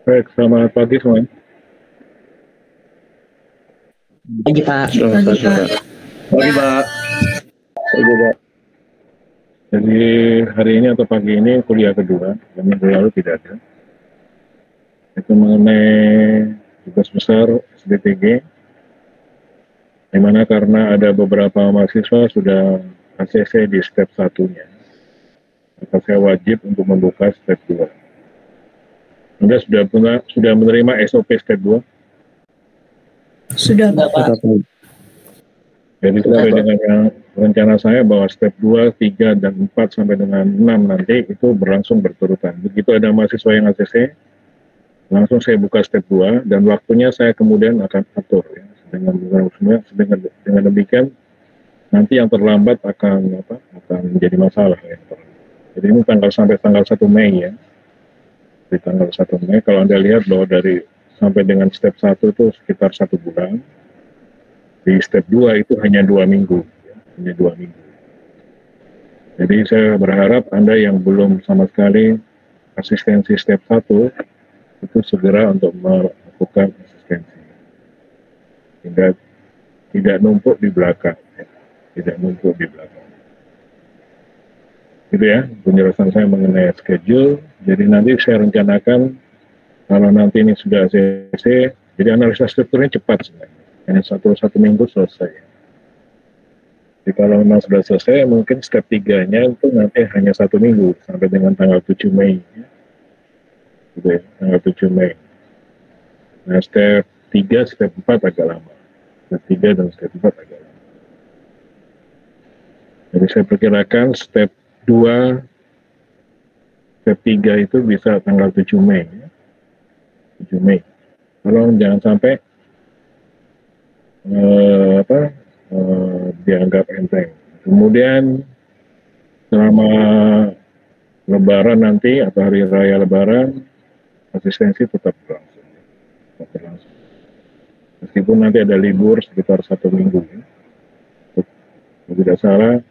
Baik, selamat pagi semuanya. Pagi Pak. Selamat pagi, Pak. Pagi Pak. Pagi, Pak. Jadi hari ini atau pagi ini kuliah kedua, dan minggu lalu tidak ada. Itu mengenai tugas besar SDTG, di mana karena ada beberapa mahasiswa sudah ACC di step satunya, maka saya wajib untuk membuka step 2. Anda sudah menerima SOP step 2? Sudah Pak. Jadi sesuai dengan yang rencana saya bahwa step 2, 3, dan 4 sampai dengan 6 nanti itu berlangsung berturutan. Begitu ada mahasiswa yang ACC, langsung saya buka step 2 dan waktunya saya kemudian akan atur ya. Dengan demikian nanti yang terlambat akan menjadi masalah ya. Jadi ini sampai tanggal 1 Mei ya. Di tanggal 1 Mei kalau Anda lihat bahwa dari sampai dengan step 1 itu sekitar 1 bulan. Di step 2 itu hanya 2 minggu ya. Hanya 2 minggu. Jadi saya berharap Anda yang belum sama sekali asistensi step 1 itu segera untuk melakukan asistensi. Hingga tidak numpuk di belakang. Ya. Tidak numpuk di belakang. Gitu ya, penjelasan saya mengenai schedule. Jadi nanti saya rencanakan kalau nanti ini sudah ACC, jadi analisa strukturnya cepat sebenarnya. Hanya satu minggu selesai. Jadi kalau memang sudah selesai, mungkin step 3-nya itu nanti hanya 1 minggu sampai dengan tanggal 7 Mei. Ya. Gitu ya, tanggal 7 Mei. Nah, step 3, step 4 agak lama. Step 3 dan step 4 agak lama. Jadi saya perkirakan step 2, step 3 itu bisa tanggal 7 Mei. Ya. 7 Mei. Tolong jangan sampai dianggap enteng. Kemudian selama Lebaran nanti atau hari raya Lebaran, asistensi tetap berlangsung. Meskipun nanti ada libur sekitar 1 minggu. Ya. Kalau tidak salah,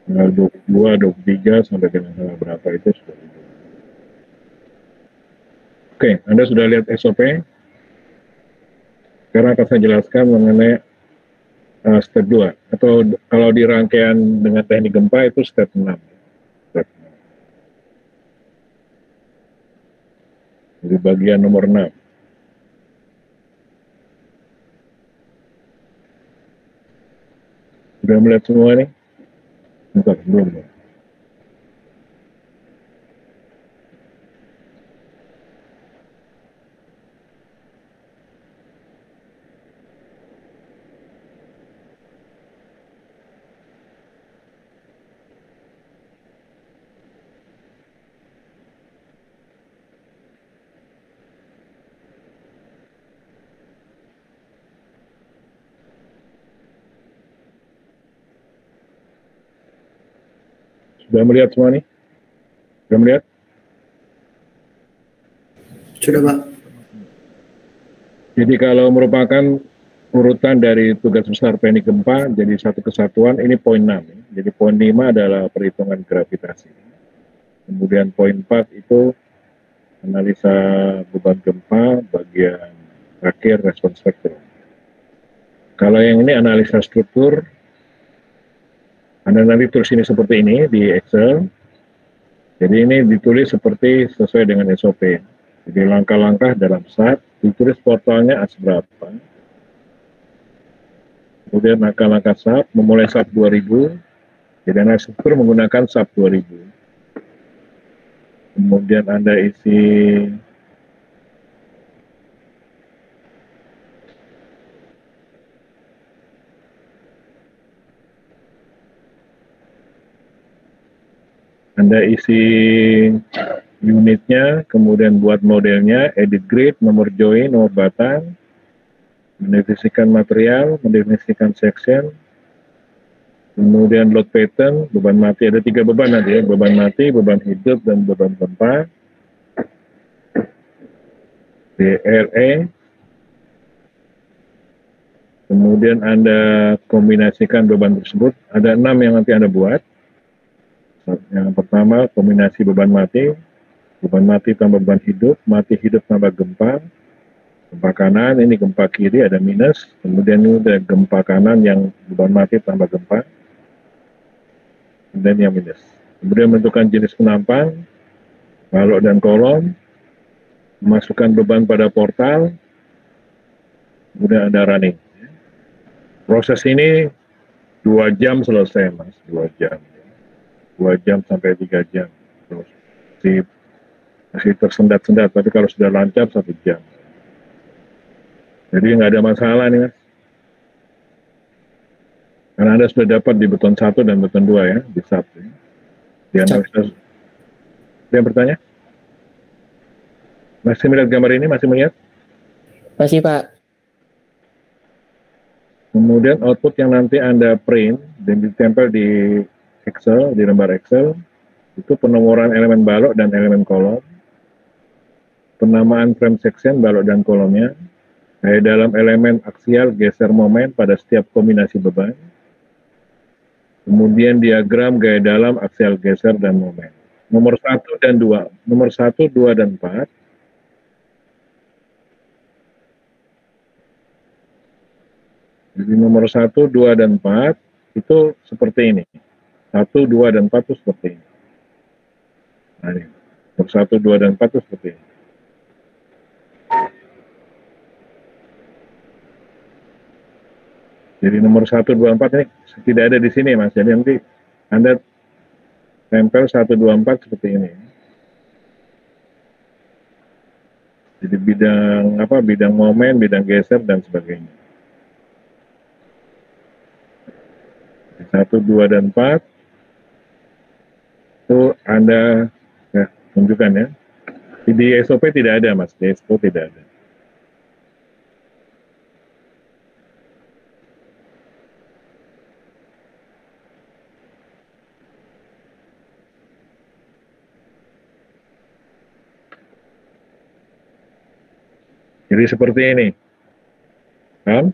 tanggal 22, 23 sampai dengan tanggal berapa itu sudah libur. Oke, Anda sudah lihat SOP? Sekarang akan saya jelaskan mengenai step 2. Atau kalau di rangkaian dengan teknik gempa itu step 6. Step 6. Jadi bagian nomor 6. Sudah melihat semua nih? Bentar, belum. Sudah melihat semua nih? Sudah melihat? Sudah Pak. Jadi kalau merupakan urutan dari tugas besar teknik gempa jadi satu kesatuan, ini poin 6. Jadi poin 5 adalah perhitungan gravitasi. Kemudian poin 4 itu analisa beban gempa bagian terakhir respons spektur. Kalau yang ini analisa struktur, Anda nanti tulis ini seperti ini di Excel. Jadi ini ditulis seperti sesuai dengan SOP. Jadi langkah-langkah dalam SAT, ditulis portalnya berapa. Kemudian langkah-langkah SAP, memulai SAP 2000, jadi analisa struktur menggunakan SAP 2000. Kemudian Anda isi Anda isi unitnya, kemudian buat modelnya, edit grid, nomor join, nomor batang, mendefinisikan material, mendefinisikan section, kemudian load pattern, beban mati, ada 3 beban nanti ya, beban mati, beban hidup, dan beban gempa, DRE, kemudian Anda kombinasikan beban tersebut, ada 6 yang nanti Anda buat. Yang pertama, kombinasi beban mati tambah beban hidup, mati hidup tambah gempa kanan, ini gempa kiri ada minus, kemudian ini ada gempa kanan yang beban mati tambah gempa, kemudian yang minus. Kemudian menentukan jenis penampang, balok dan kolom, memasukkan beban pada portal, kemudian ada running. Proses ini 2 jam selesai, Mas, 2 jam. 2 jam sampai 3 jam. Terus masih tersendat-sendat, tapi kalau sudah lancar 1 jam. Jadi nggak ada masalah nih, Mas. Karena Anda sudah dapat di beton 1 dan beton 2 ya, di SAP. Di analisa. Ada yang bertanya? Masih melihat gambar ini? Masih melihat? Masih, Pak. Kemudian output yang nanti Anda print dan ditempel di Excel, di lembar Excel, itu penomoran elemen balok dan elemen kolom, penamaan frame section balok dan kolomnya, gaya dalam elemen aksial geser momen pada setiap kombinasi beban, kemudian diagram gaya dalam aksial geser dan momen. Nomor 1 dan 2, nomor 1, 2, dan 4, jadi nomor 1, 2, dan 4 itu seperti ini. 1, 2, dan 4 itu seperti ini. Nah, ini. Nomor 1, 2, dan 4 itu seperti ini. Jadi nomor 1, 2, 4 ini tidak ada di sini, Mas. Jadi nanti Anda tempel 1, 2, 4 seperti ini. Jadi bidang apa? Bidang momen, bidang geser, dan sebagainya. 1, 2, dan 4 itu Anda tunjukkan ya. Di SOP tidak ada, Mas. Di SOP tidak ada. Jadi seperti ini. Paham?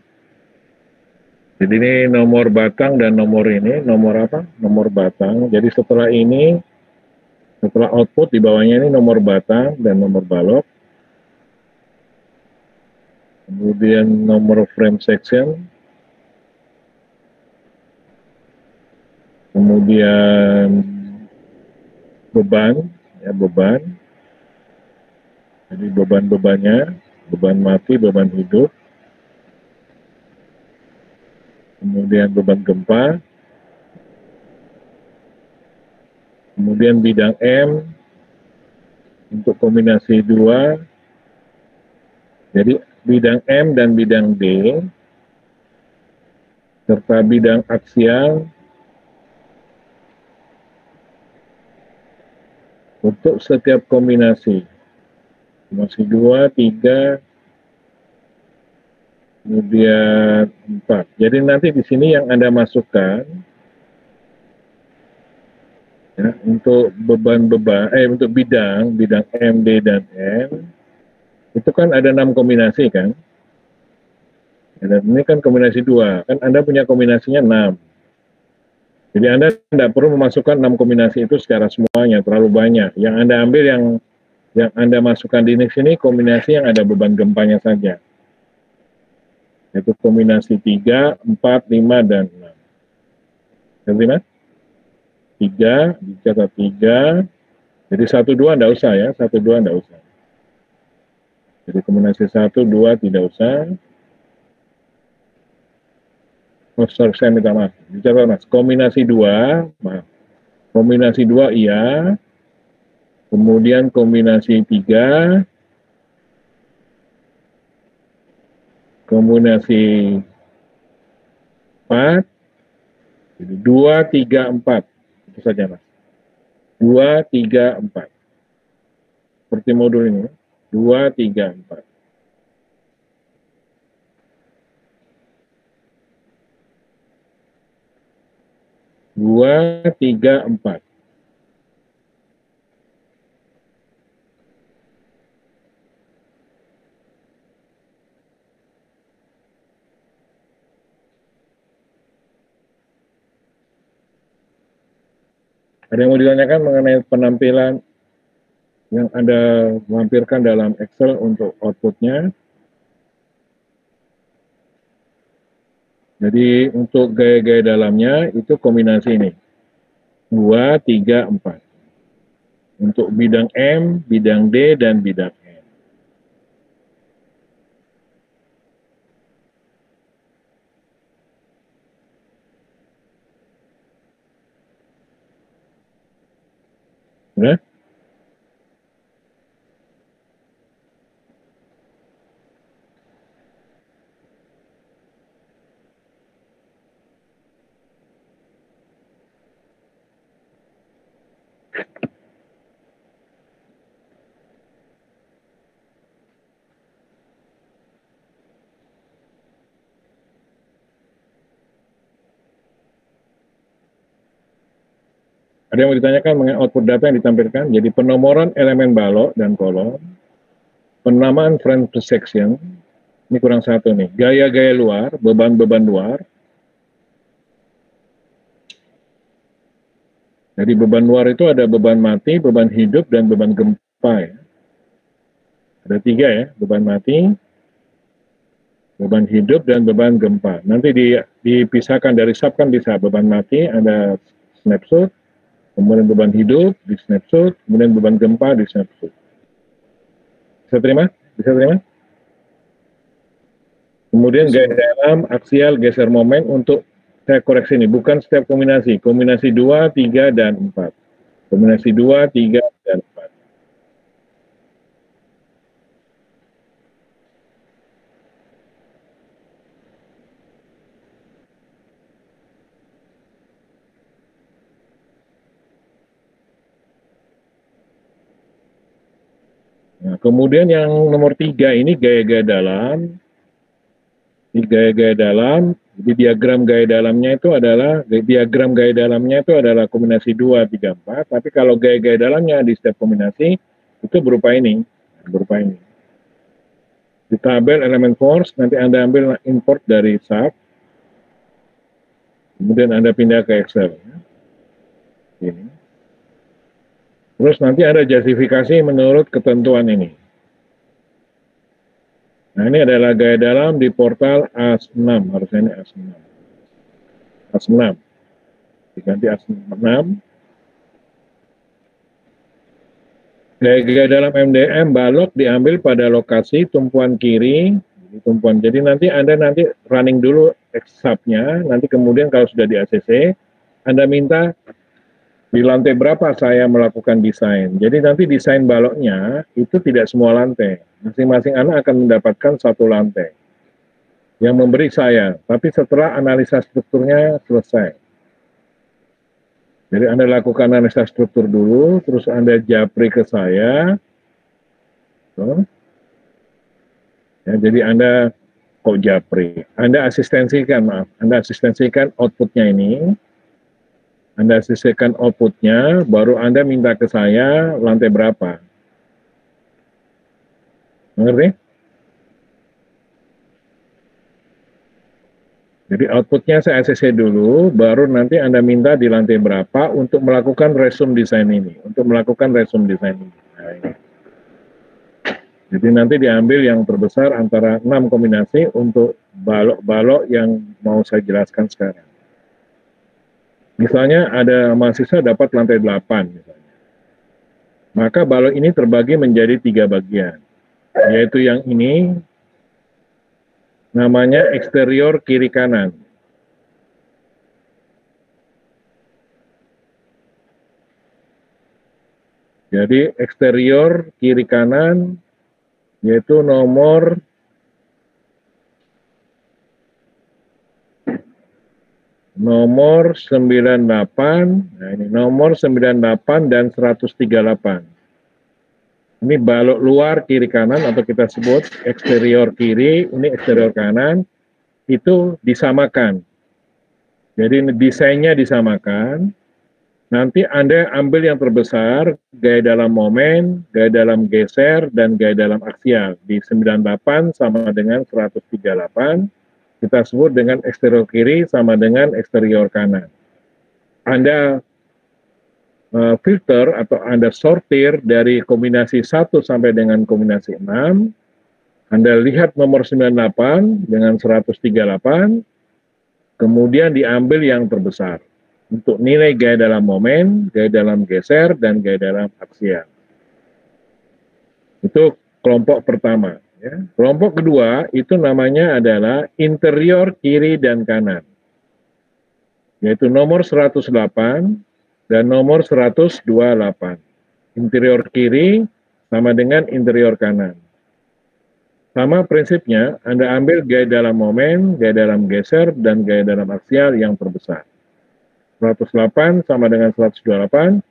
Jadi ini nomor batang dan nomor ini, nomor apa? Nomor batang. Jadi setelah ini, setelah output di bawahnya ini nomor batang dan nomor balok. Kemudian nomor frame section. Kemudian beban, ya beban. Jadi beban-bebannya, beban mati, beban hidup. Kemudian beban gempa. Kemudian bidang M untuk kombinasi 2. Jadi bidang M dan bidang D serta bidang aksial untuk setiap kombinasi. Kombinasi 2, 3, kemudian 4. Jadi nanti di sini yang Anda masukkan ya, untuk beban-beban, untuk bidang M, D, dan N, itu kan ada 6 kombinasi kan? Dan ini kan kombinasi 2, kan Anda punya kombinasinya 6. Jadi Anda tidak perlu memasukkan 6 kombinasi itu secara semuanya, terlalu banyak. Yang Anda ambil yang Anda masukkan di sini kombinasi yang ada beban gempanya saja. Yaitu kombinasi 3, 4, 5, dan 6. Ngerti, Mas? 3, dicatat 3. Jadi 1, 2 enggak usah ya, 1, 2 enggak usah. Jadi kombinasi 1, 2 tidak usah. Oh, sorry, saya minta maaf. Dicatat, Mas. Kombinasi 2, maaf. Kombinasi 2 iya. Kemudian kombinasi 3. Kombinasi 4. Jadi 2, 3, 4. Itu saja, Mas. 2, 3, 4. Seperti modul ini. 2, 3, 4. Dua, tiga, empat. Ada yang mau ditanyakan mengenai penampilan yang Anda lampirkan dalam Excel untuk outputnya? Jadi untuk gaya-gaya dalamnya itu kombinasi ini. 2, 3, 4. Untuk bidang M, bidang D, dan bidang N. Nah, ada yang mau ditanyakan mengenai output data yang ditampilkan? Jadi penomoran elemen balok dan kolom, penamaan frame section, ini kurang satu nih, gaya-gaya luar, beban-beban luar. Jadi beban luar itu ada beban mati, beban hidup, dan beban gempa ya. Ada 3 ya, beban mati, beban hidup, dan beban gempa. Nanti dipisahkan dari sub kan bisa beban mati, ada snapshot, kemudian beban hidup di snapshot, kemudian beban gempa di snapshot. Bisa terima? Bisa terima? Kemudian gaya dalam, aksial, geser momen untuk saya koreksi ini, bukan setiap kombinasi. Kombinasi 2, 3, dan 4. Kombinasi 2, 3, dan 4. Nah, kemudian yang nomor 3 ini gaya-gaya dalam. Di gaya-gaya dalam, di diagram gaya dalamnya itu adalah kombinasi 2, 3, 4. Tapi kalau gaya-gaya dalamnya di setiap kombinasi itu berupa ini. Di tabel elemen force, nanti Anda ambil import dari sub, kemudian Anda pindah ke Excel. Ini. Terus nanti ada justifikasi menurut ketentuan ini. Nah, ini adalah gaya dalam di portal AS6, harusnya ini AS6. AS6. Diganti AS6. Gaya dalam MDM balok diambil pada lokasi tumpuan kiri, jadi nanti Anda running dulu X-sub-nya, nanti kemudian kalau sudah di ACC, Anda minta di lantai berapa saya melakukan desain. Jadi nanti desain baloknya itu tidak semua lantai, masing-masing Anda akan mendapatkan satu lantai yang memberi saya, tapi setelah analisa strukturnya selesai. Jadi Anda lakukan analisa struktur dulu, terus Anda japri ke saya. Ya, jadi Anda kok japri? Anda asistensikan outputnya ini. Anda asistensikan outputnya, baru Anda minta ke saya lantai berapa. Mengerti? Jadi outputnya saya ACC dulu, baru nanti Anda minta di lantai berapa untuk melakukan resume desain ini. Nah, ini. Jadi nanti diambil yang terbesar antara 6 kombinasi untuk balok-balok yang mau saya jelaskan sekarang. Misalnya ada mahasiswa dapat lantai 8 misalnya. Maka balok ini terbagi menjadi 3 bagian. Yaitu yang ini namanya eksterior kiri kanan. Jadi eksterior kiri kanan yaitu nomor 98, nah ini nomor 98 dan 138. Ini balok luar kiri kanan atau kita sebut eksterior kiri, ini eksterior kanan, itu disamakan. Jadi desainnya disamakan. Nanti Anda ambil yang terbesar, gaya dalam momen, gaya dalam geser, dan gaya dalam aksial. Di 98 sama dengan 138, kita sebut dengan eksterior kiri sama dengan eksterior kanan. Anda filter atau Anda sortir dari kombinasi 1 sampai dengan kombinasi 6, Anda lihat nomor 98 dengan 138, kemudian diambil yang terbesar untuk nilai gaya dalam momen, gaya dalam geser, dan gaya dalam aksial. Itu kelompok pertama. Ya. Kelompok kedua itu namanya adalah interior kiri dan kanan, yaitu nomor 108 dan nomor 128. Interior kiri sama dengan interior kanan. Sama prinsipnya, Anda ambil gaya dalam momen, gaya dalam geser, dan gaya dalam aksial yang terbesar. 108 sama dengan 128,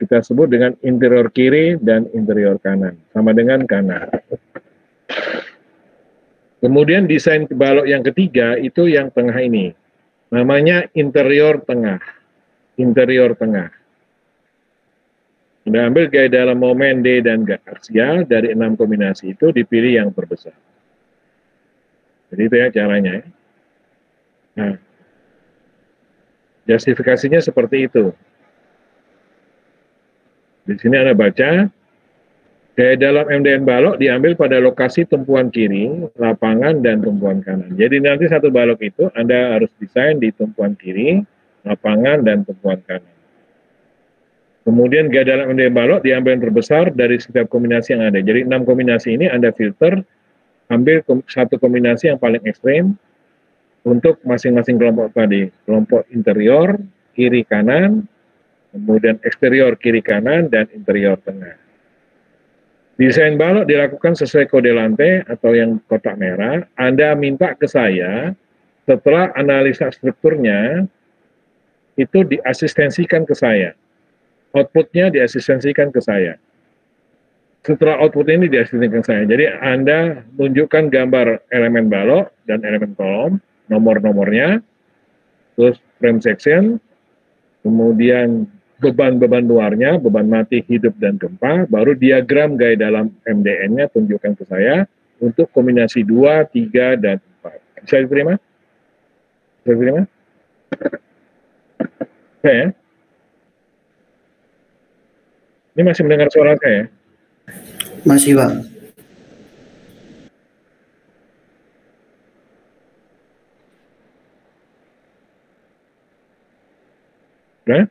kita sebut dengan interior kiri dan interior kanan, sama dengan kanan. Kemudian desain balok yang ketiga itu yang tengah ini, namanya interior tengah. Interior tengah. Anda ambil gaya dalam momen D dan gaya aksial dari 6 kombinasi itu dipilih yang terbesar. Jadi itu ya caranya. Nah, justifikasinya seperti itu. Di sini Anda baca, gaya dalam MDN balok diambil pada lokasi tumpuan kiri, lapangan, dan tumpuan kanan. Jadi nanti satu balok itu Anda harus desain di tumpuan kiri, lapangan, dan tumpuan kanan. Kemudian gaya dalam MDN balok diambil yang terbesar dari setiap kombinasi yang ada. Jadi 6 kombinasi ini Anda filter, ambil satu kombinasi yang paling ekstrim untuk masing-masing kelompok tadi. Kelompok interior, kiri kanan, kemudian eksterior kiri kanan, dan interior tengah. Desain balok dilakukan sesuai kode lantai atau yang kotak merah. Anda minta ke saya, setelah analisa strukturnya, itu diasistensikan ke saya. Outputnya diasistensikan ke saya. Setelah output ini diasistensikan ke saya. Jadi Anda tunjukkan gambar elemen balok dan elemen kolom, nomor-nomornya, terus frame section, kemudian beban-beban luarnya, beban mati, hidup, dan gempa, baru diagram gaya dalam MDN-nya tunjukkan ke saya untuk kombinasi 2, 3, dan 4. Bisa diterima? Bisa diterima? Saya? Ini masih mendengar suara saya? Masih, Pak. Nah,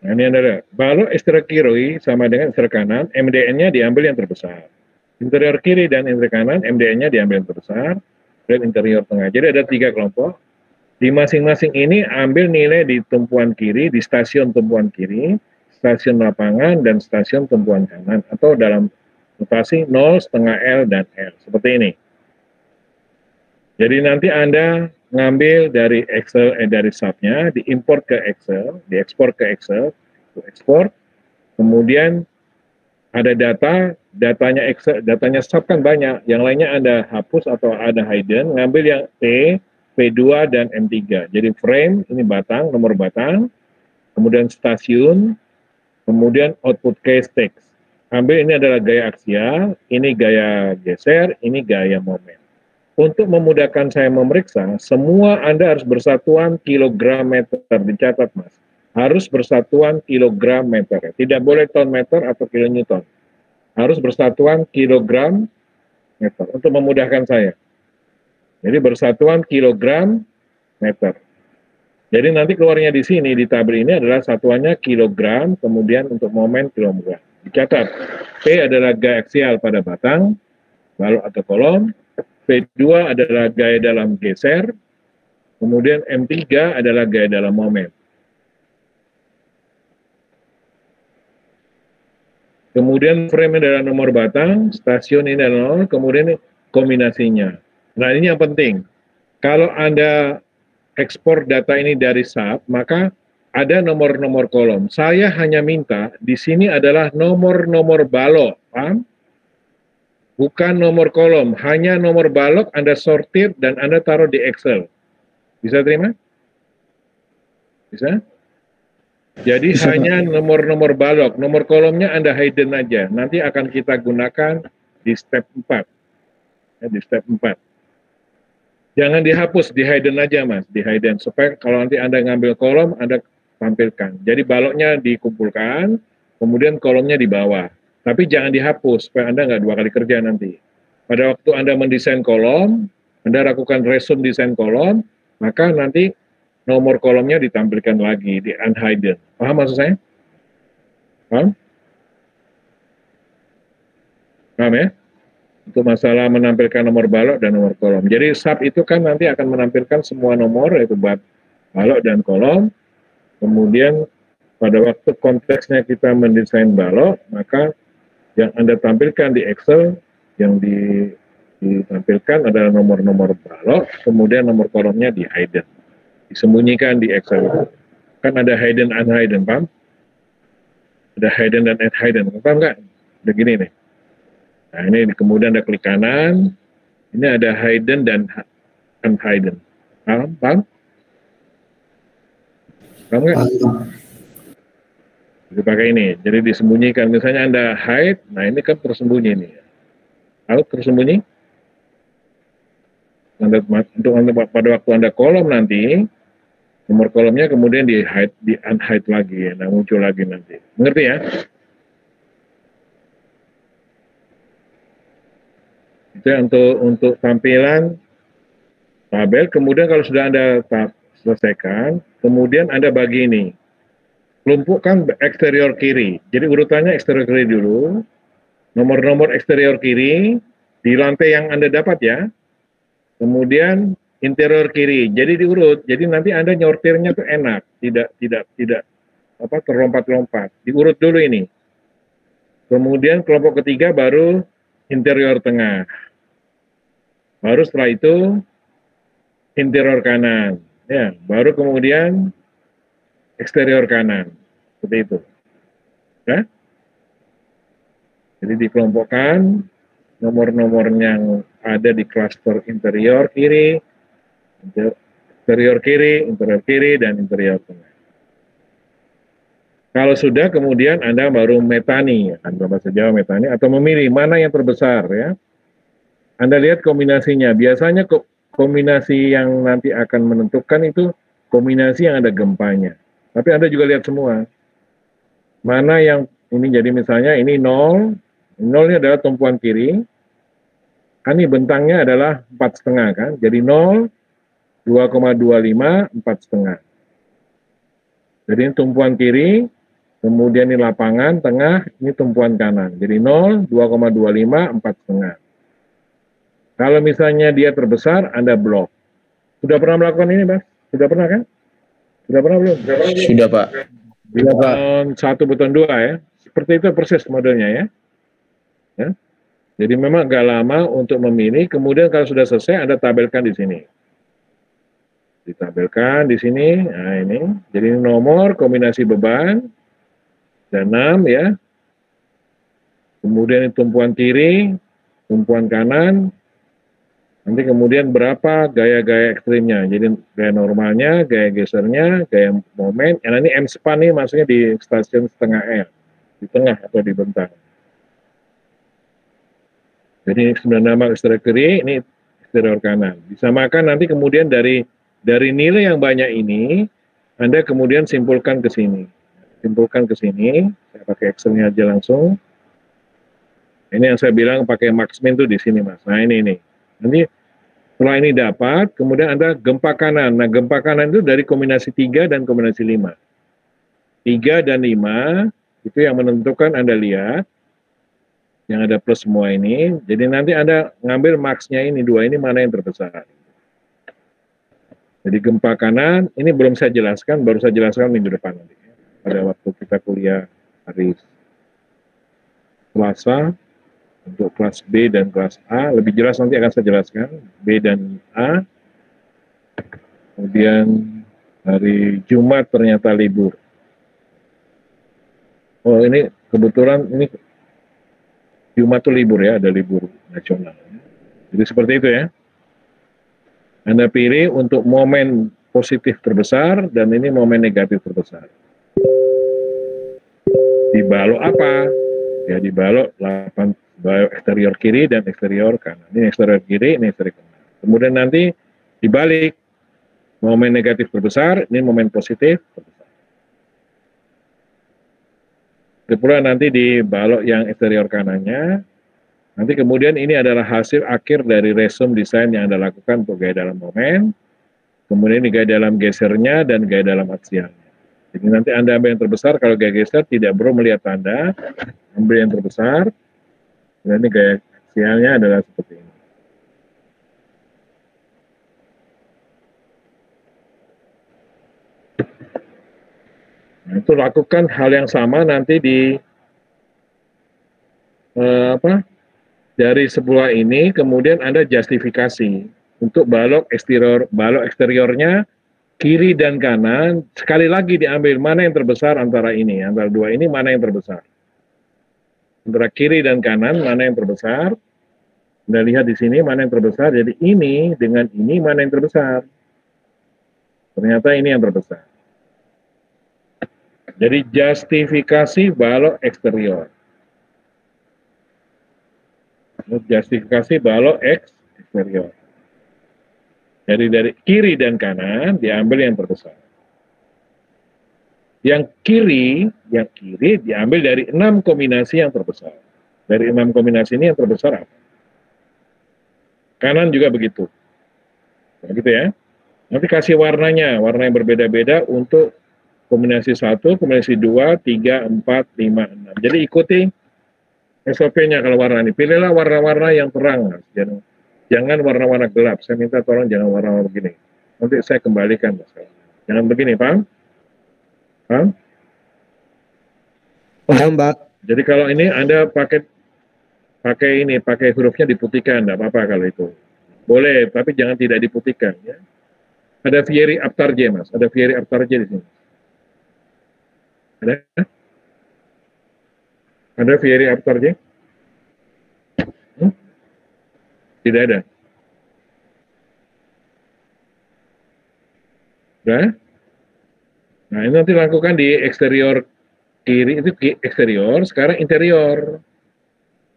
ini ada balok eksterior kiri sama dengan eksterior kanan, MDN-nya diambil yang terbesar. Interior kiri dan interior kanan, MDN-nya diambil yang terbesar, dan interior tengah. Jadi ada 3 kelompok. Di masing-masing ini ambil nilai di tumpuan kiri, di stasiun tumpuan kiri, stasiun lapangan, dan stasiun tumpuan kanan, atau dalam notasi 0, setengah L, dan L. Seperti ini. Jadi nanti Anda ngambil dari Excel, dari subnya, diimport ke Excel, diekspor ke Excel, ekspor, kemudian ada datanya Excel, datanya sub kan banyak, yang lainnya Anda hapus atau ada hidden, ngambil yang T, P2, dan M3. Jadi frame, ini batang, nomor batang, kemudian stasiun, kemudian output case text. Ambil ini adalah gaya aksial, ini gaya geser, ini gaya momen. Untuk memudahkan saya memeriksa, semua Anda harus bersatuan kilogram meter, dicatat Mas. Harus bersatuan kilogram meter, tidak boleh ton meter atau kilonewton. Harus bersatuan kilogram meter, untuk memudahkan saya. Jadi bersatuan kilogram meter. Jadi nanti keluarnya di sini, di tabel ini adalah satuannya kilogram, kemudian untuk momen kilogram. Dicatat, P adalah gaya aksial pada batang, balok atau kolom, P2 adalah gaya dalam geser, kemudian M3 adalah gaya dalam momen. Kemudian frame adalah nomor batang, stasiun ini adalah nomor, kemudian kombinasinya. Nah ini yang penting. Kalau Anda ekspor data ini dari SAP, maka ada nomor-nomor kolom. Saya hanya minta di sini adalah nomor-nomor balok, paham? Bukan nomor kolom, hanya nomor balok Anda sortir dan Anda taruh di Excel. Bisa terima? Bisa? Jadi Bisa, hanya nomor-nomor balok, nomor kolomnya Anda hidden aja. Nanti akan kita gunakan di step 4. Ya, di step 4. Jangan dihapus, di hidden aja Mas, di hidden. Supaya kalau nanti Anda ngambil kolom, Anda tampilkan. Jadi baloknya dikumpulkan, kemudian kolomnya di bawah. Tapi jangan dihapus, supaya Anda nggak 2 kali kerja nanti. Pada waktu Anda mendesain kolom, Anda lakukan resume desain kolom, maka nanti nomor kolomnya ditampilkan lagi di unhidden. Paham maksud saya? Paham? Paham ya? Untuk masalah menampilkan nomor balok dan nomor kolom. Jadi SAP itu kan nanti akan menampilkan semua nomor, yaitu balok dan kolom. Kemudian pada waktu konteksnya kita mendesain balok, maka yang Anda tampilkan di Excel, yang ditampilkan adalah nomor-nomor balok, kemudian nomor kolomnya di hidden. Disembunyikan di Excel. Kan ada hidden, unhidden, paham? Ada hidden dan unhidden, paham nggak? Begini nih. Nah ini kemudian ada klik kanan, ini ada hidden dan unhidden. Paham? Paham? Paham nggak? Jadi pakai ini, jadi disembunyikan. Misalnya Anda hide, nah ini kan tersembunyi nih. Tahu tersembunyi? Untuk pada waktu Anda kolom nanti, nomor kolomnya kemudian di hide, di unhide lagi, nah muncul lagi nanti. Mengerti ya? Itu untuk tampilan tabel. Kemudian kalau sudah Anda selesaikan, kemudian Anda bagi ini. Kelompokkan eksterior kiri. Jadi urutannya eksterior kiri dulu. Nomor-nomor eksterior kiri di lantai yang Anda dapat ya. Kemudian interior kiri. Jadi diurut. Jadi nanti Anda nyortirnya tuh enak, tidak terlompat-lompat. Diurut dulu ini. Kemudian kelompok ketiga baru interior tengah. Baru setelah itu interior kanan, ya. Baru kemudian eksterior kanan, seperti itu. Ya. Jadi dikelompokkan nomor-nomor yang ada di klaster interior kiri, interior kiri, dan interior tengah. Kalau sudah, kemudian Anda baru metani, bahasa Jawa metani, atau memilih mana yang terbesar, ya. Anda lihat kombinasinya. Biasanya kombinasi yang nanti akan menentukan itu kombinasi yang ada gempanya. Tapi Anda juga lihat semua. Mana yang ini, jadi misalnya ini 0, 0 ini adalah tumpuan kiri. Kan ini bentangnya adalah 4,5 kan. Jadi 0, 2,25, 4,5. Jadi ini tumpuan kiri, kemudian ini lapangan, tengah, ini tumpuan kanan. Jadi 0, 2,25, 4,5. Kalau misalnya dia terbesar, Anda blok. Sudah pernah melakukan ini, Mas? Sudah pernah kan? Sudah pernah belum? Sudah, Pak. Buton 1, buton 2 ya. Seperti itu persis modelnya ya. Ya. Jadi memang agak lama untuk memilih. Kemudian kalau sudah selesai, Anda tabelkan di sini. Ditabelkan di sini. Nah ini. Jadi nomor, kombinasi beban. Dan 6 ya. Kemudian tumpuan kiri, tumpuan kanan. Nanti kemudian berapa gaya-gaya ekstrimnya. Jadi gaya normalnya, gaya gesernya, gaya momen. Nah ini M-span nih maksudnya di stasiun setengah L. Di tengah atau di bentang. Jadi 9 nama eksterior kiri, ini eksterior kanan. Disamakan nanti kemudian dari nilai yang banyak ini, Anda kemudian simpulkan ke sini. Simpulkan ke sini, saya pakai Excel-nya aja langsung. Ini yang saya bilang pakai marksman itu di sini, Mas. Nah ini. Nanti setelah ini dapat, kemudian Anda gempa kanan. Nah gempa kanan itu dari kombinasi 3 dan kombinasi 5. 3 dan 5, itu yang menentukan Anda lihat. Yang ada plus semua ini, jadi nanti Anda ngambil max-nya ini, 2 ini mana yang terbesar. Jadi gempa kanan, ini belum saya jelaskan, baru saya jelaskan minggu depan nanti. Pada waktu kita kuliah hari Selasa, untuk kelas B dan kelas A, lebih jelas nanti akan saya jelaskan, B dan A. kemudian hari Jumat ternyata libur. Oh, ini kebetulan ini Jumat tuh libur ya, ada libur nasional. Jadi seperti itu ya. Anda pilih untuk momen positif terbesar dan ini momen negatif terbesar. Di balok apa? Ya di balok 8 balok eksterior kiri dan eksterior kanan. Ini eksterior kiri, ini eksterior kanan. Kemudian nanti dibalik, momen negatif terbesar, ini momen positif terbesar. Kemudian nanti di balok yang eksterior kanannya, nanti kemudian ini adalah hasil akhir dari resume desain yang Anda lakukan untuk gaya dalam momen, kemudian ini gaya dalam gesernya dan gaya dalam aksialnya. Jadi nanti Anda ambil yang terbesar, kalau gaya geser tidak perlu melihat tanda, ambil yang terbesar, dan ini gaya aksialnya adalah seperti ini. Nah, itu lakukan hal yang sama nanti di dari sebelah ini, kemudian Anda justifikasi untuk balok eksteriornya kiri dan kanan, sekali lagi diambil mana yang terbesar antara ini, antara dua ini mana yang terbesar. Antara kiri dan kanan mana yang terbesar. Anda lihat di sini mana yang terbesar, jadi ini dengan ini mana yang terbesar. Ternyata ini yang terbesar. Jadi justifikasi balok eksterior. Justifikasi balok eksterior. Jadi dari kiri dan kanan diambil yang terbesar. Yang kiri diambil dari 6 kombinasi yang terbesar. Dari 6 kombinasi ini yang terbesar apa? Kanan juga begitu. Nah, gitu ya. Nanti kasih warnanya, warna yang berbeda-beda untuk kombinasi 1, kombinasi 2, 3, 4, 5, 6. Jadi ikuti SOP-nya kalau warna ini. Pilihlah warna-warna yang terang. Jangan warna-warna gelap. Saya minta tolong jangan warna-warna begini. Nanti saya kembalikan. Jangan begini, paham? Paham? Paham, Pak. Jadi kalau ini Anda pakai hurufnya diputihkan, enggak apa-apa kalau itu. Boleh, tapi jangan tidak diputihkan ya. Ada Fieri Aptarje, Mas. Ada Fieri Aptarje di sini. Ada Fieri Aptarje? Tidak ada. Sudah? Nah, ini nanti lakukan di eksterior kiri, itu eksterior, sekarang interior.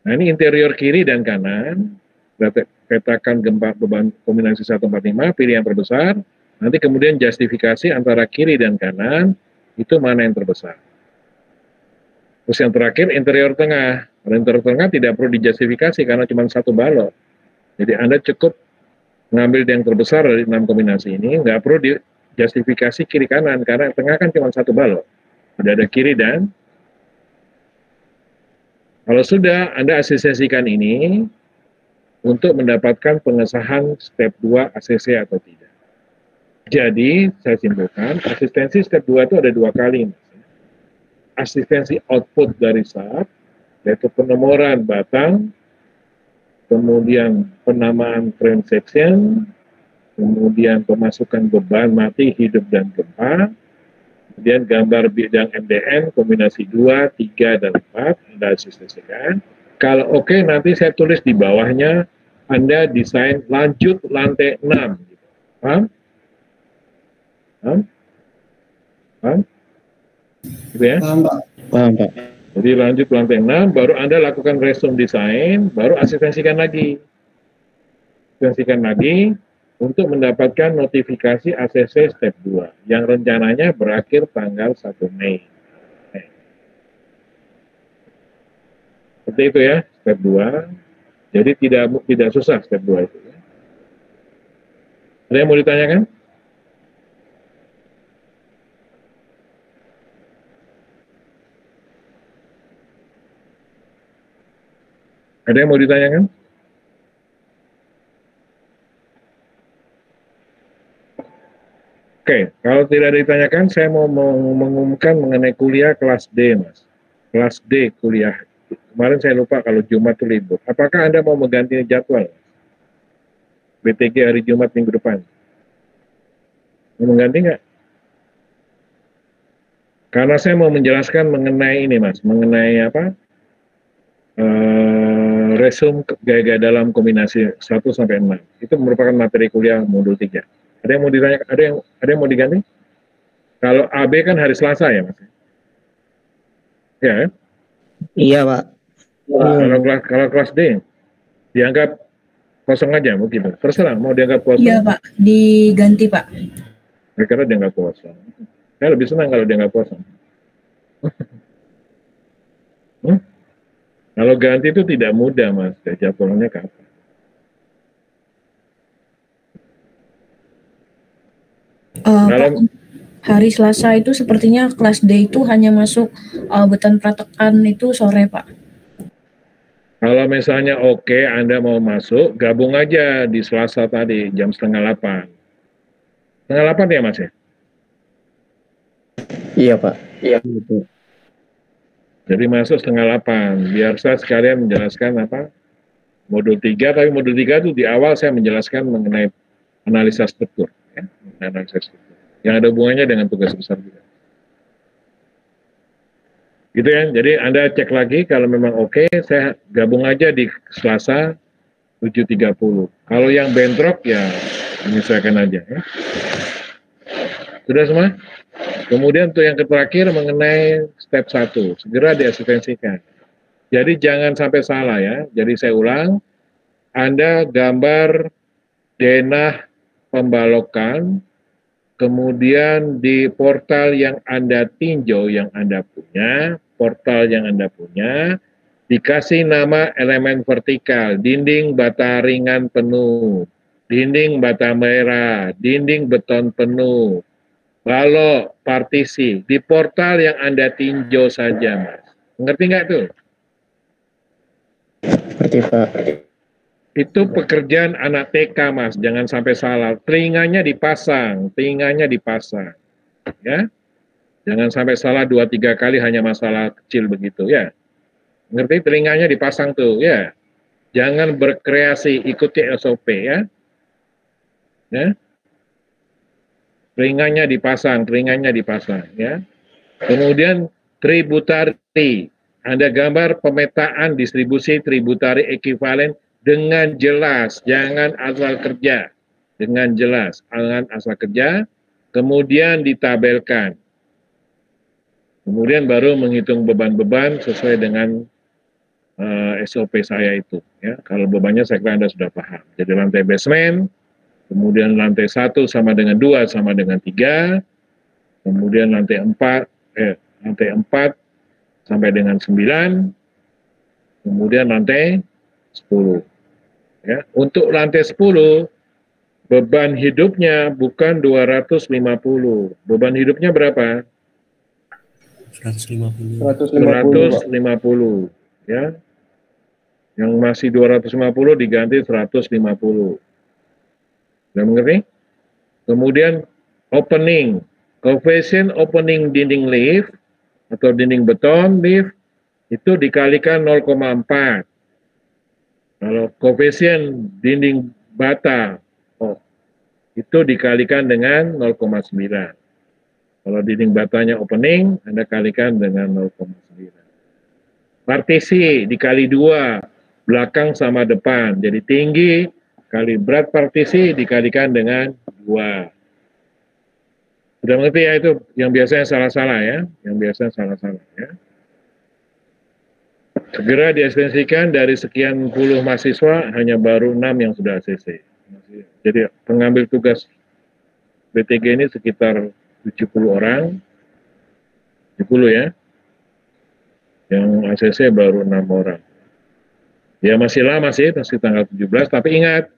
Nah, ini interior kiri dan kanan. Petakan beban kombinasi 145, pilih yang terbesar. Nanti kemudian justifikasi antara kiri dan kanan, itu mana yang terbesar. Terus yang terakhir, interior tengah. Kalau interior tengah tidak perlu dijustifikasi karena cuma satu balok. Jadi Anda cukup mengambil yang terbesar dari 6 kombinasi ini, nggak perlu dijustifikasi kiri kanan, karena tengah kan cuma satu balok. Tidak ada kiri dan kalau sudah Anda asistensikan ini untuk mendapatkan pengesahan step 2 ACC atau tidak. Jadi, saya simpulkan, asistensi step 2 itu ada 2 kali. Asistensi output dari SAP, yaitu penomoran batang, kemudian penamaan frame section, kemudian pemasukan beban mati, hidup, dan gempa, kemudian gambar bidang MDN, kombinasi 2, 3, dan 4, Anda asistensikan. Kalau oke, nanti saya tulis di bawahnya, Anda desain lanjut lantai 6. Paham? Paham? Paham? Gitu ya? Paham, Pak. Paham, Pak. Jadi lanjut lantai 6, baru Anda lakukan resume desain, baru asistensikan lagi. Asistensikan lagi untuk mendapatkan notifikasi ACC step 2, yang rencananya berakhir tanggal 1 Mei. Seperti itu ya, step 2. Jadi tidak susah step 2 itu. Ada yang mau ditanyakan? Ada yang mau ditanyakan? Oke, kalau tidak ada ditanyakan, saya mau mengumumkan mengenai kuliah kelas D, Mas. Kelas D kuliah. Kemarin saya lupa kalau Jumat itu libur. Apakah Anda mau mengganti jadwal? BTG hari Jumat minggu depan. Mau mengganti nggak? Karena saya mau menjelaskan mengenai ini Mas, mengenai apa? Resume gaya-gaya dalam kombinasi 1 sampai 6. Itu merupakan materi kuliah modul 3. Ada yang mau ditanya, ada yang mau diganti? Kalau AB kan hari Selasa ya Mas? Ya, kan? Iya, Pak. Kalau kelas D dianggap kosong aja begitu. Terserah mau dianggap kosong. Iya, Pak. Diganti, Pak. Mereka dianggap kosong. Saya lebih senang kalau dianggap kosong. Kalau ganti itu tidak mudah Mas, jadwalnya kapan? Pak, hari Selasa itu sepertinya kelas D itu hanya masuk beton pratekan itu sore, Pak. Kalau misalnya oke, Anda mau masuk, gabung aja di Selasa tadi, jam 7:30. 7:30 ya Mas ya? Iya, Pak. Iya. Jadi masuk 7:30, biar saya sekalian menjelaskan apa? Modul 3, tapi modul 3 itu di awal saya menjelaskan mengenai analisa struktur. Ya, analisa struktur. Yang ada hubungannya dengan tugas besar juga. Gitu ya, jadi Anda cek lagi, kalau memang oke, saya gabung aja di Selasa 7:30. Kalau yang bentrok ya menyesuaikan aja ya. Sudah semua? Kemudian untuk yang terakhir mengenai step 1, segera diasistensikan. Jadi jangan sampai salah ya. Jadi saya ulang, Anda gambar denah pembalokan, kemudian di portal yang Anda tinjau, yang Anda punya, portal yang Anda punya, dikasih nama elemen vertikal, dinding bata ringan penuh, dinding bata merah, dinding beton penuh, balok, partisi, di portal yang Anda tinjau saja, Mas. Ngerti nggak tuh? Ngerti, Pak. Itu pekerjaan anak TK, Mas. Jangan sampai salah. Telinganya dipasang, ya. Jangan sampai salah 2-3 kali hanya masalah kecil begitu, ya. Ngerti? Telinganya dipasang tuh, ya. Jangan berkreasi, ikuti SOP, ya. Ya. Telinganya dipasang, ya. Kemudian tributari. Anda gambar pemetaan distribusi tributari ekuivalen dengan jelas, jangan asal kerja. Dengan jelas, jangan asal kerja, kemudian ditabelkan. Kemudian baru menghitung beban-beban sesuai dengan SOP saya itu. Ya. Kalau bebannya saya kira Anda sudah paham. Jadi lantai basement, kemudian lantai 1 sama dengan 2 sama dengan 3, kemudian lantai 4 sampai dengan 9, kemudian lantai 10. Ya. Untuk lantai 10, beban hidupnya bukan 250. Beban hidupnya berapa? 150. 150. Ya. Yang masih 250 diganti 150. Sudah mengerti? Kemudian opening, coefficient opening dinding lift atau dinding beton lift itu dikalikan 0,4. Kalau coefficient dinding bata itu dikalikan dengan 0,9. Kalau dinding batanya opening, Anda kalikan dengan 0,9. Partisi dikali 2, belakang sama depan. Jadi tinggi kali berat partisi dikalikan dengan 2. Sudah mengerti ya itu yang biasanya salah-salah ya, ya. Segera diasistensikan, dari sekian puluh mahasiswa hanya baru 6 yang sudah ACC. Jadi pengambil tugas BTG ini sekitar 70 orang, 70 ya. Yang ACC baru 6 orang. Ya masih lama sih, masih tanggal 17, tapi ingat,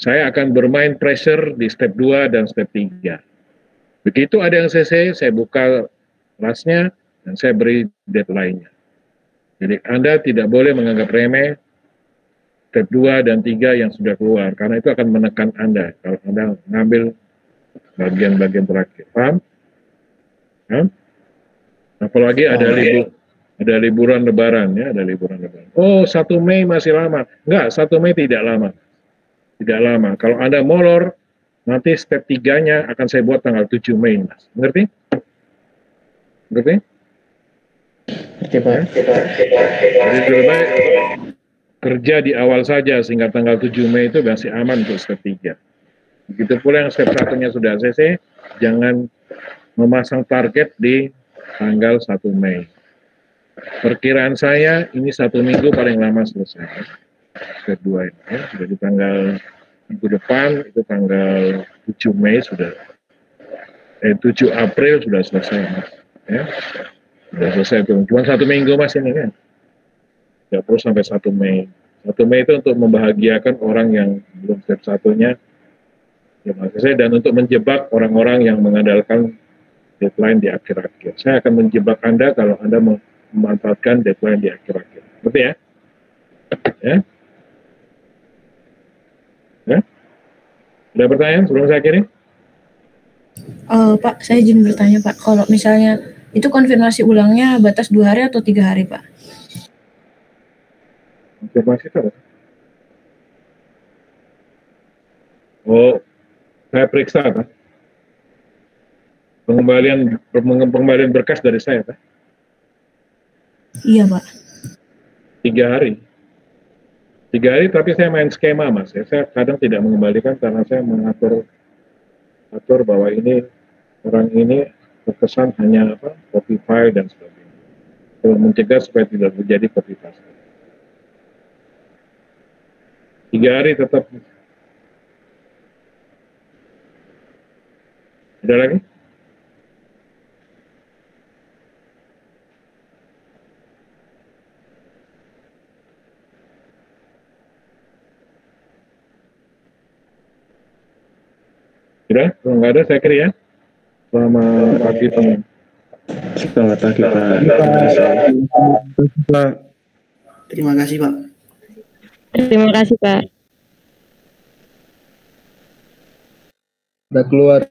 saya akan bermain pressure di step 2 dan step 3. Begitu ada yang ACC, saya buka kelasnya, dan saya beri deadline-nya. Jadi Anda tidak boleh menganggap remeh step 2 dan 3 yang sudah keluar, karena itu akan menekan Anda kalau Anda ngambil bagian-bagian terakhir. Paham? Ya? Apalagi ada liburan lebaran ya, ada liburan lebaran. Oh, 1 Mei masih lama. Enggak, 1 Mei tidak lama. Tidak lama. Kalau Anda molor Nanti step 3-nya akan saya buat tanggal 7 Mei, Mas. Mengerti? Mengerti? Oke, Pak. Jadi lebih baik kerja di awal saja sehingga tanggal 7 Mei itu masih aman untuk step 3. Begitu pula yang step 1-nya sudah ACC, jangan memasang target di tanggal 1 Mei. Perkiraan saya ini 1 minggu paling lama selesai. Step 2 ini ya. Sudah di tanggal minggu depan itu tanggal 7 Mei sudah 7 April sudah selesai, Mas. Ya. Sudah selesai itu. Cuma 1 minggu, Mas, ini kan. 30 sampai 1 Mei. 1 Mei itu untuk membahagiakan orang yang belum step 1-nya ya, Mas. Dan untuk menjebak orang-orang yang mengandalkan deadline di akhir-akhir. Saya akan menjebak Anda kalau Anda memanfaatkan deadline di akhir-akhir. Betul ya? Ya? Ya? Ada pertanyaan sebelum saya akhiri? Pak, saya izin bertanya, Pak. Kalau misalnya itu konfirmasi ulangnya batas 2 hari atau 3 hari, Pak? Konfirmasi itu apa? Oh, saya periksa, Pak. Pengembalian berkas dari saya, Pak. Iya, Pak. 3 hari. 3 hari, tapi saya main skema, Mas. Saya kadang tidak mengembalikan karena saya atur bahwa ini orang ini terkesan hanya copy file dan sebagainya. Untuk mencegah supaya tidak terjadi copy paste. 3 hari tetap. Ada lagi? Sudah? Kalau nggak ada, saya kira ya. Selamat pagi, teman. Selamat pagi, Pak. Terima kasih, Pak. Terima kasih, Pak. Udah keluar.